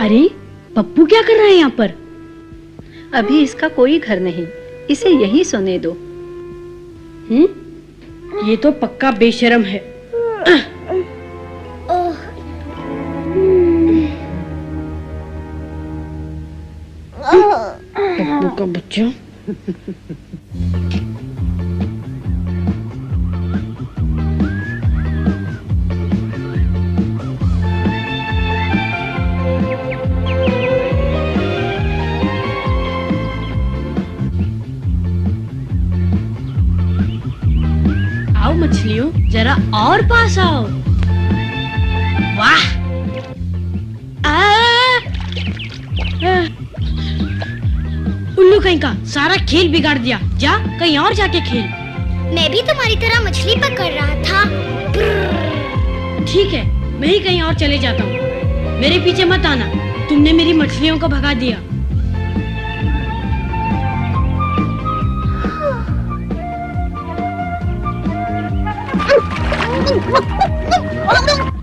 अरे पप्पू क्या कर रहा है यहाँ पर? अभी इसका कोई घर नहीं, इसे यहीं सोने दो। ये तो पक्का बेशर्म है। पप्पू का बच्चा। आओ मछलियों, जरा और पास आओ। वाह! उल्लू कहीं का सारा खेल बिगाड़ दिया। जा कहीं और जाके खेल। मैं भी तुम्हारी तरह मछली पकड़ रहा था। ठीक है, मैं ही कहीं और चले जाता हूँ। मेरे पीछे मत आना, तुमने मेरी मछलियों को भगा दिया।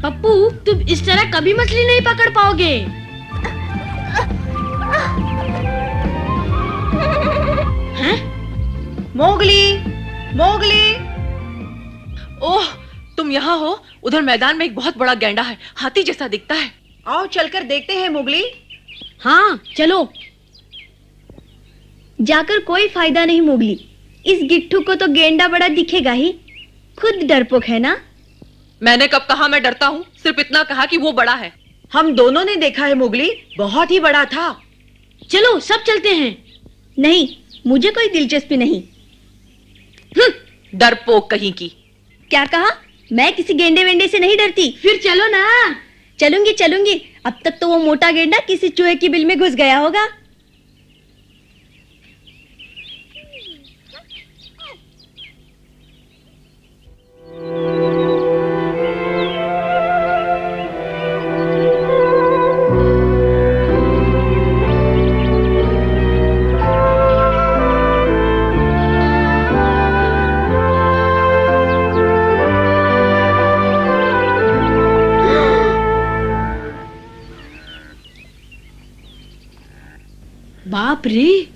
पप्पू, तुम इस तरह कभी मछली नहीं पकड़ पाओगे। हैं? Mowgli, Mowgli. ओह, तुम यहाँ हो? उधर मैदान में एक बहुत बड़ा गैंडा है, हाथी जैसा दिखता है। आओ चलकर देखते हैं मोगली। हाँ चलो। जाकर कोई फायदा नहीं मोगली, इस गिट्ठू को तो गेंडा बड़ा दिखेगा ही, खुद डरपोक है ना। मैंने कब कहा मैं डरता हूँ? सिर्फ इतना कहा कि वो बड़ा है। हम दोनों ने देखा है मोगली, बहुत ही बड़ा था। चलो सब चलते हैं। नहीं, मुझे कोई दिलचस्पी नहीं। डरपोक कहीं की। क्या कहा? मैं किसी गेंडे वेंडे से नहीं डरती। फिर चलो ना। चलूंगी चलूंगी। अब तक तो वो मोटा गेंडा किसी चूहे की बिल में घुस गया होगा। बाप रे,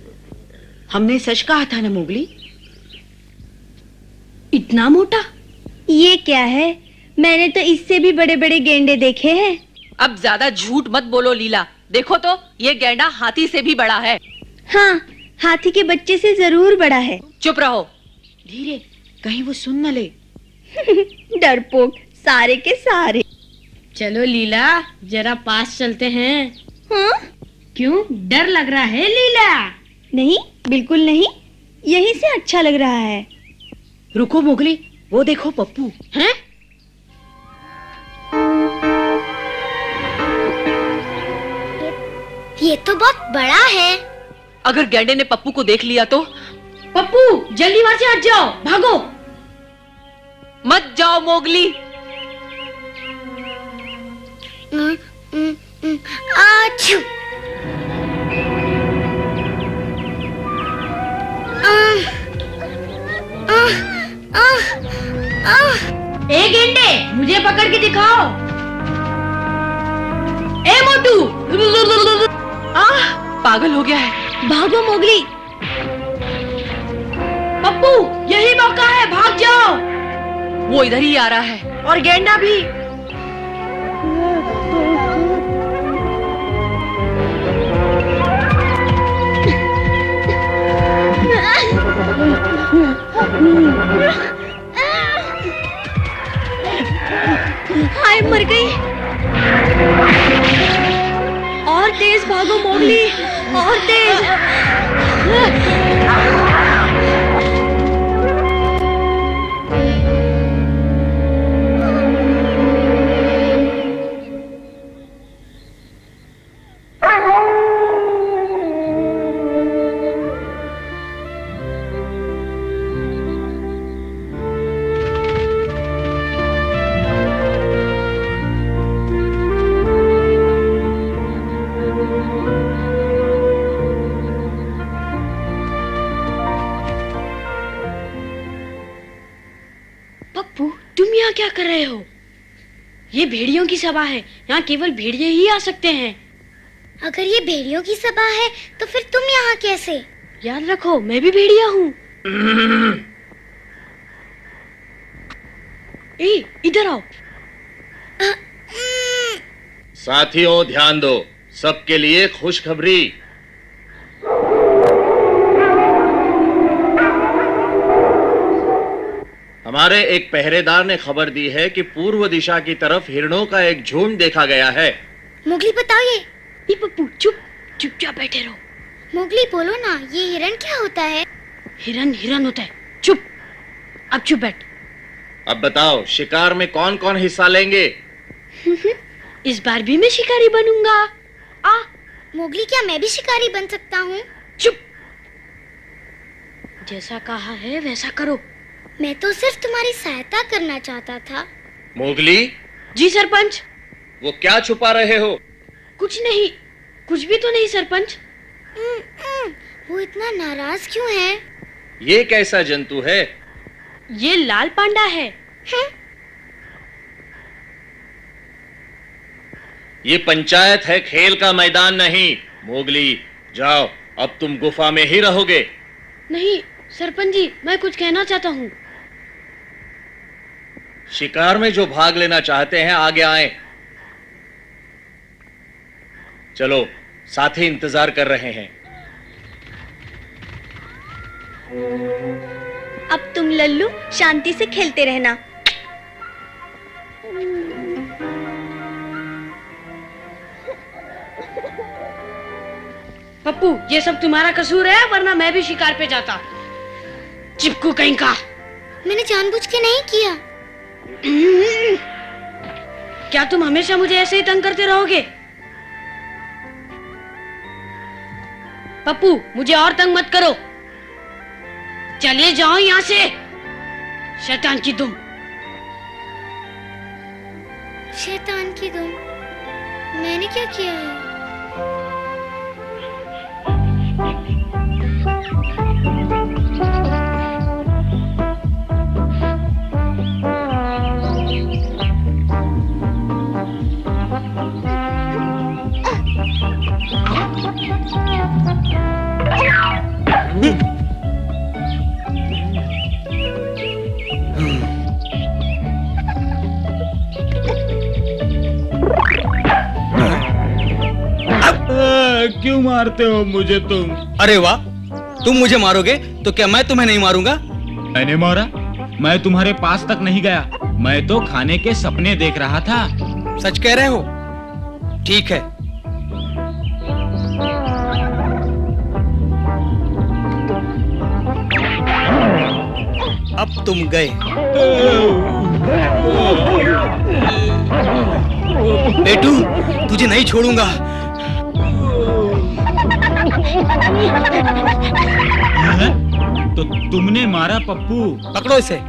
हमने सच कहा था ना मोगली। इतना मोटा? ये क्या है? मैंने तो इससे भी बड़े बड़े गेंडे देखे हैं। अब ज्यादा झूठ मत बोलो लीला। देखो तो, ये गैंडा हाथी से भी बड़ा है। हाँ, हाथी के बच्चे से जरूर बड़ा है। चुप रहो। धीरे, कहीं वो सुन न ले। डरपोक सारे के सारे। चलो लीला, जरा पास चलते हैं। हाँ? क्यों, डर लग रहा है लीला? नहीं, बिल्कुल नहीं, यहीं से अच्छा लग रहा है। रुको मोगली, वो देखो पप्पू। हैं? ये तो बहुत बड़ा है। अगर गैंडे ने पप्पू को देख लिया तो? पप्पू, जल्दी वहां से हट जाओ, भागो। मत जाओ मोगली। आछू। ए गेंडे, मुझे पकड़ के दिखाओ। ए मोटू। पागल हो गया है। भागो मोगली। पप्पू, यही मौका है, भाग जाओ। वो इधर ही आ रहा है। और गेंडा भी। हाय, मर गई। और तेज भागो मोगली, और तेज। पप्पू, तुम यहाँ क्या कर रहे हो? ये भेड़ियों की सभा है, यहाँ केवल भेड़िए ही आ सकते हैं। अगर ये भेड़ियों की सभा है तो फिर तुम यहाँ कैसे? याद रखो मैं भी भेड़िया हूँ। ए, इधर आओ। साथियों ध्यान दो, सबके लिए खुशखबरी। हमारे एक पहरेदार ने खबर दी है कि पूर्व दिशा की तरफ हिरणों का एक झुंड देखा गया है। मोगली बताओ ये। पप्पू चुपचाप बैठे रहो। मोगली बोलो ना, ये हिरण क्या होता है? हिरन होता है। चुप, अब चुप बैठ। अब बताओ, शिकार में कौन कौन हिस्सा लेंगे? इस बार भी मैं शिकारी बनूंगा। मोगली, क्या मैं भी शिकारी बन सकता हूँ? चुप, जैसा कहा है वैसा करो। मैं तो सिर्फ तुम्हारी सहायता करना चाहता था। मोगली। जी सरपंच। वो क्या छुपा रहे हो? कुछ नहीं, कुछ भी तो नहीं सरपंच। वो इतना नाराज क्यों है? ये कैसा जंतु है? ये लाल पांडा है। ये पंचायत है, खेल का मैदान नहीं। मोगली जाओ, अब तुम गुफा में ही रहोगे। नहीं सरपंच जी, मैं कुछ कहना चाहता हूँ। शिकार में जो भाग लेना चाहते हैं आगे आए। चलो, साथी इंतजार कर रहे हैं। अब तुम लल्लू शांति से खेलते रहना। पप्पू, ये सब तुम्हारा कसूर है, वरना मैं भी शिकार पे जाता। चिपकू कहीं का। मैंने जानबूझ के नहीं किया। क्या तुम हमेशा मुझे ऐसे ही तंग करते रहोगे? पप्पू, मुझे और तंग मत करो। चलिए जाओ यहाँ से, शैतान की दुम। शैतान की दुम? मैंने क्या किया है? क्यों मारते हो मुझे तुम? अरे वाह, तुम मुझे मारोगे तो क्या मैं तुम्हें नहीं मारूंगा? मैंने मारा? मैं तुम्हारे पास तक नहीं गया, मैं तो खाने के सपने देख रहा था। सच कह रहे हो? ठीक है। अब तुम गए। बेटू, तुझे नहीं छोड़ूंगा। तो तुमने मारा पप्पू? पकड़ो इसे।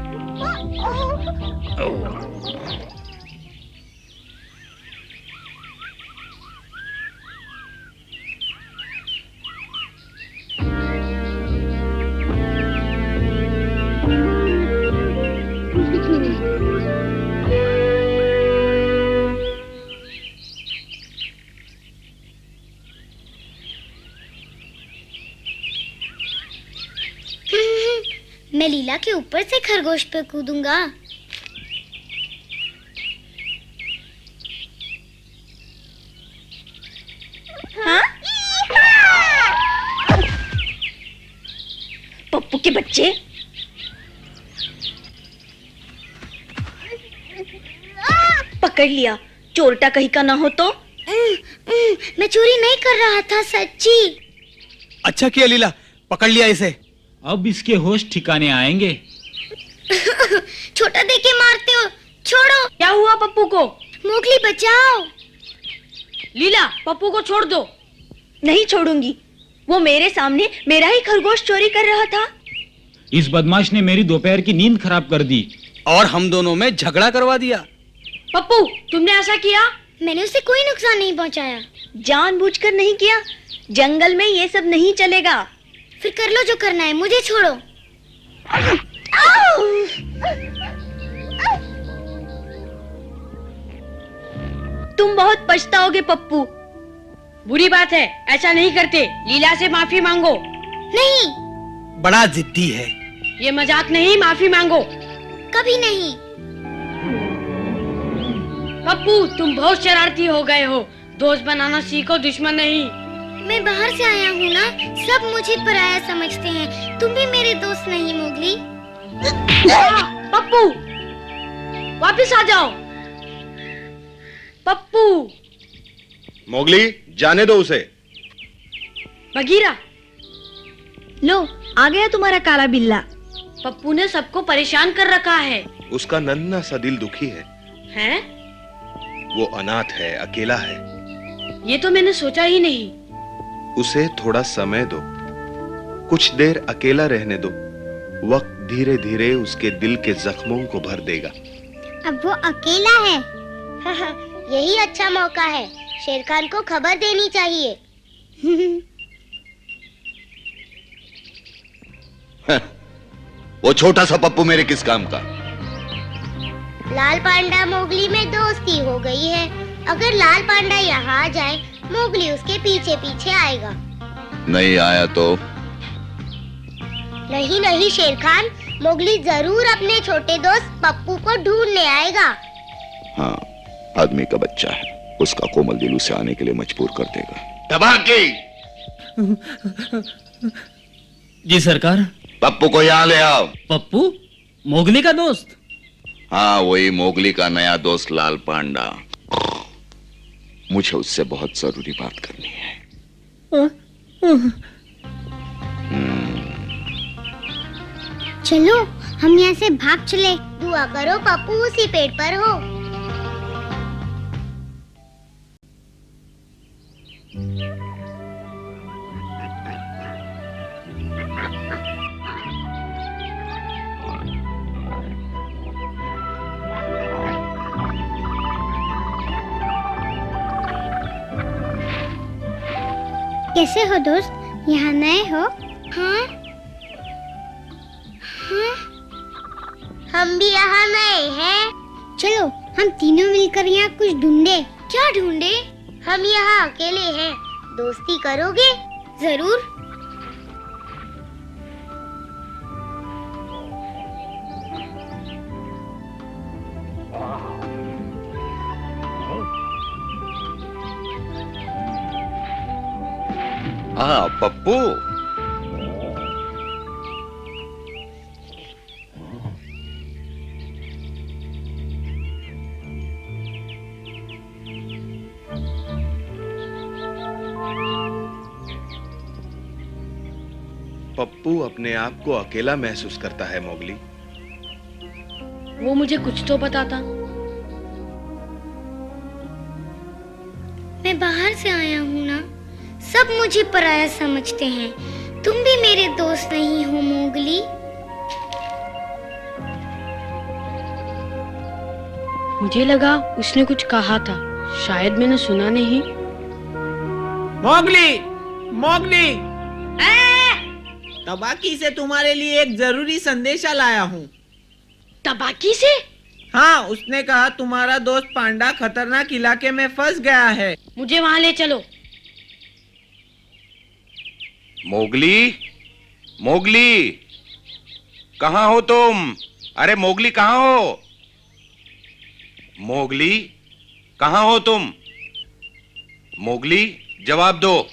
मैं लीला के ऊपर से खरगोश पे कूदूंगा। हाँ? पप्पू के बच्चे, पकड़ लिया। चोरटा कहीं का ना हो तो। मैं चोरी नहीं कर रहा था, सच्ची। अच्छा किया लीला, पकड़ लिया इसे। अब इसके होश ठिकाने आएंगे। छोटा देके मारते हो, छोड़ो। क्या हुआ पप्पू को? मोगली बचाओ। लीला, पप्पू को छोड़ दो। नहीं छोड़ूंगी, वो मेरे सामने मेरा ही खरगोश चोरी कर रहा था। इस बदमाश ने मेरी दोपहर की नींद खराब कर दी और हम दोनों में झगड़ा करवा दिया। पप्पू, तुमने ऐसा किया? मैंने उसे कोई नुकसान नहीं पहुंचाया। जानबूझकर नहीं किया। जंगल में ये सब नहीं चलेगा। फिर कर लो जो करना है, मुझे छोड़ो। तुम बहुत पछताओगे पप्पू। बुरी बात है, ऐसा नहीं करते। लीला से माफी मांगो। नहीं, बड़ा जिद्दी है। ये मजाक नहीं, माफी मांगो। कभी नहीं। पप्पू, तुम बहुत शरारती हो गए हो। दोस्त बनाना सीखो, दुश्मन नहीं। मैं बाहर से आया हूँ ना, सब मुझे पराया समझते हैं। तुम भी मेरे दोस्त नहीं मोगली। पप्पू, वापस आ जाओ। पप्पू। मोगली, जाने दो उसे। बगीरा, लो आ गया तुम्हारा काला बिल्ला। पप्पू ने सबको परेशान कर रखा है। उसका नन्हा सा दिल दुखी है। हैं? वो अनाथ है, अकेला है। ये तो मैंने सोचा ही नहीं। उसे थोड़ा समय दो, कुछ देर अकेला रहने दो। वक्त धीरे धीरे उसके दिल के जख्मों को भर देगा। अब वो अकेला है। यही अच्छा मौका है, शेर खान को खबर देनी चाहिए। वो छोटा सा पप्पू मेरे किस काम का? लाल पांडा मोगली में दोस्ती हो गई है। अगर लाल पांडा यहाँ आ जाए, मोगली उसके पीछे पीछे आएगा। नहीं आया तो? नहीं नहीं शेर खान, मोगली जरूर अपने छोटे दोस्त पप्पू को ढूंढने आएगा। हाँ, आदमी का बच्चा है, उसका कोमल दिल उसे आने के लिए मजबूर कर देगा। तबाकी! जी सरकार। पप्पू को यहाँ ले आओ। पप्पू, मोगली का दोस्त? हाँ, वही मोगली का नया दोस्त लाल पांडा। मुझे उससे बहुत जरूरी बात करनी है। चलो हम यहाँ से भाग चले। दुआ करो पप्पू उसी पेड़ पर हो। कैसे हो दोस्त? यहाँ नए हो? हाँ? हाँ? हम भी यहाँ नए हैं। चलो हम तीनों मिलकर यहाँ कुछ ढूंढे। क्या ढूंढे? हम यहाँ अकेले हैं, दोस्ती करोगे? जरूर। हाँ पप्पू, पप्पू अपने आप को अकेला महसूस करता है मोगली। वो मुझे कुछ तो बताता। मैं बाहर से आया हूँ ना, सब मुझे पराया समझते हैं। तुम भी मेरे दोस्त नहीं हो मोगली। मुझे लगा उसने कुछ कहा था, शायद मैंने सुना नहीं। मोगली, मोगली, तबाकी से तुम्हारे लिए एक जरूरी संदेशा लाया हूँ। तबाकी से? हाँ, उसने कहा तुम्हारा दोस्त पांडा खतरनाक इलाके में फंस गया है। मुझे वहाँ ले चलो। मोगली, मोगली, कहाँ हो तुम? अरे मोगली कहाँ हो? मोगली, कहाँ हो तुम? मोगली, जवाब दो।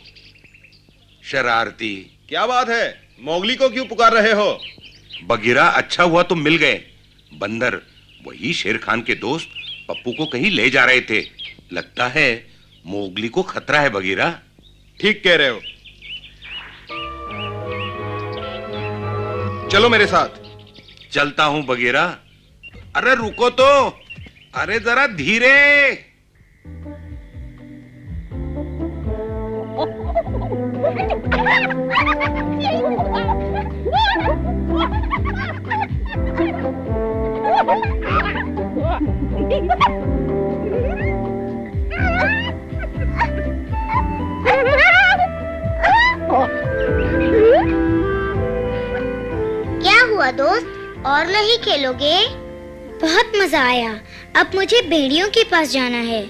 शरारती। क्या बात है? मोगली को क्यों पुकार रहे हो? बगीरा, अच्छा हुआ तुम मिल गए। बंदर, वही शेर खान के दोस्त पप्पू को कहीं ले जा रहे थे। लगता है मोगली को खतरा है बगीरा। ठीक कह रहे हो। चलो मेरे साथ। चलता हूं बगीरा। अरे रुको तो, अरे जरा धीरे। क्या हुआ दोस्त, और नहीं खेलोगे? बहुत मजा आया। अब मुझे भेड़ियों के पास जाना है।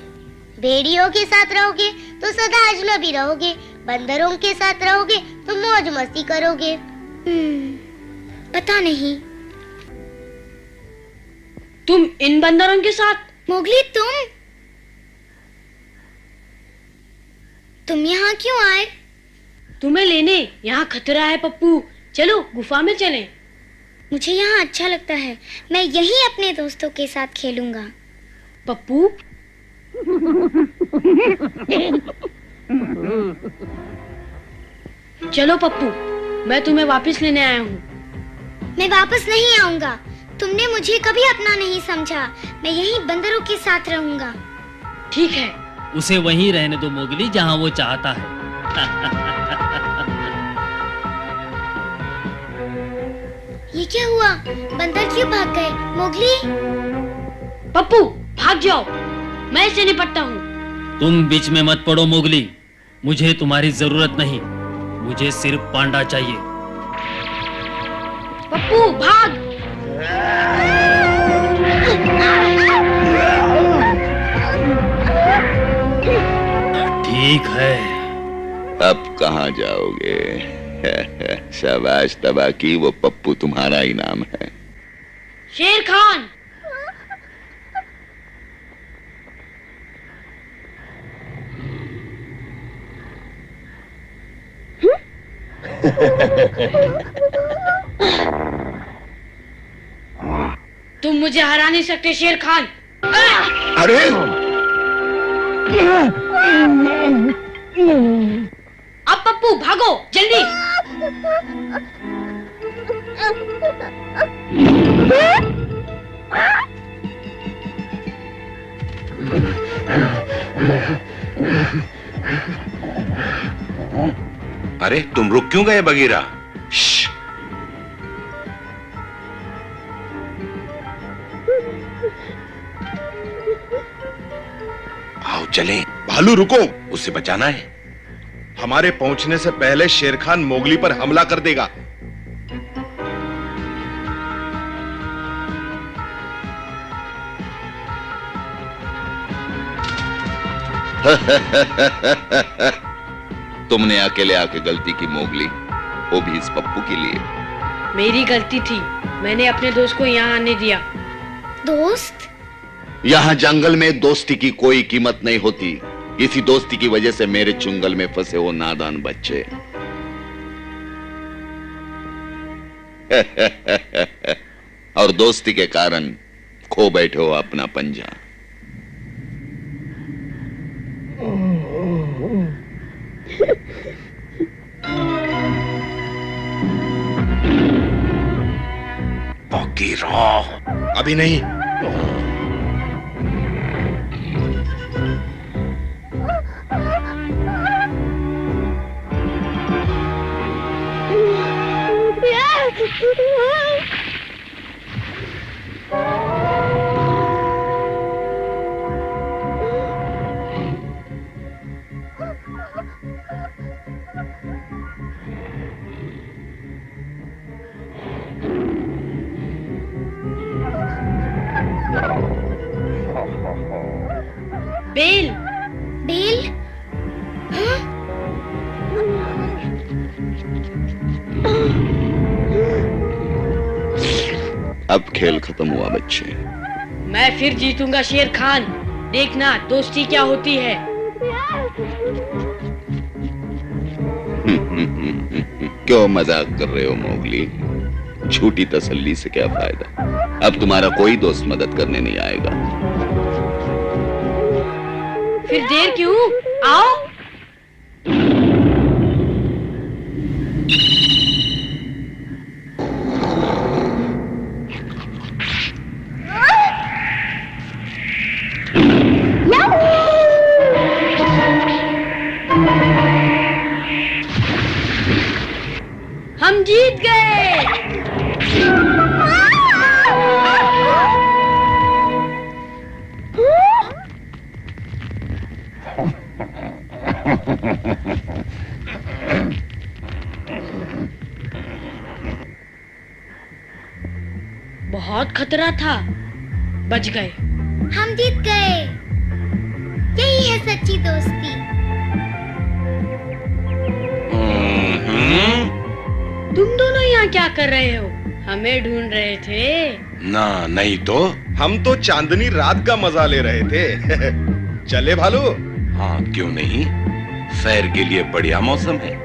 भेड़ियों के साथ रहोगे तो सदा अजनबी रहोगे, बंदरों के साथ रहोगे तो मौज मस्ती करोगे। पता नहीं। तुम इन बंदरों के साथ? मोगली तुम यहाँ क्यों आए? तुम्हें लेने। यहाँ खतरा है पप्पू, चलो गुफा में चलें। मुझे यहाँ अच्छा लगता है, मैं यहीं अपने दोस्तों के साथ खेलूंगा। पप्पू चलो पप्पू, मैं तुम्हें वापस लेने आया हूँ। मैं वापस नहीं आऊंगा, तुमने मुझे कभी अपना नहीं समझा, मैं यहीं बंदरों के साथ रहूंगा। ठीक है। उसे वहीं रहने दो मोगली, जहाँ वो चाहता है। ये क्या हुआ? बंदर क्यों भाग गए? मोगली? पप्पू भाग जाओ, मैं इससे निपटता हूँ। तुम बीच में मत पड़ो मोगली, मुझे तुम्हारी जरूरत नहीं, मुझे सिर्फ पांडा चाहिए। पप्पू भाग। ठीक है। अब कहाँ जाओगे? शाबाश तबाकी, वो पप्पू तुम्हारा इनाम है। शेर खान। तुम मुझे हरा नहीं सकते शेर खान। अरे अब पप्पू भागो जल्दी। अरे तुम रुक क्यों गए बगीरा? आओ चलें। भालू रुको, उसे बचाना है। हमारे पहुंचने से पहले शेर खान मोगली पर हमला कर देगा। तुमने अकेले आके गलती की मोगली, वो भी इस पप्पू के लिए। मेरी गलती थी, मैंने अपने दोस्त को यहाँ आने दिया। दोस्त? यहाँ जंगल में दोस्ती की कोई कीमत नहीं होती। इसी दोस्ती की वजह से मेरे चुंगल में फंसे हो नादान बच्चे। और दोस्ती के कारण खो बैठे हो अपना पंजा। बगीरा, अभी नहीं। बेल। बेल? हाँ? अब खेल खत्म हुआ बच्चे। मैं फिर जीतूंगा शेर खान, देखना दोस्ती क्या होती है। क्यों मजाक कर रहे हो मोगली? झूठी तसल्ली से क्या फायदा? अब तुम्हारा कोई दोस्त मदद करने नहीं आएगा। फिर देर क्यों? आओ। हम जीत गए। बहुत खतरा था, बच गए। हम जीत गए, यही है सच्ची दोस्ती। तुम दोनों यहाँ क्या कर रहे हो? हमें ढूंढ रहे थे। ना नहीं तो हम तो चांदनी रात का मजा ले रहे थे। चले भालू? हाँ क्यों नहीं, सैर के लिए बढ़िया मौसम है।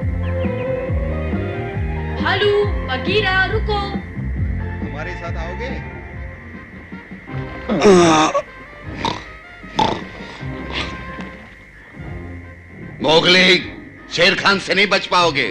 भालू, बगीरा, रुको। हमारे साथ आओगे? मोगली, शेर खान से नहीं बच पाओगे।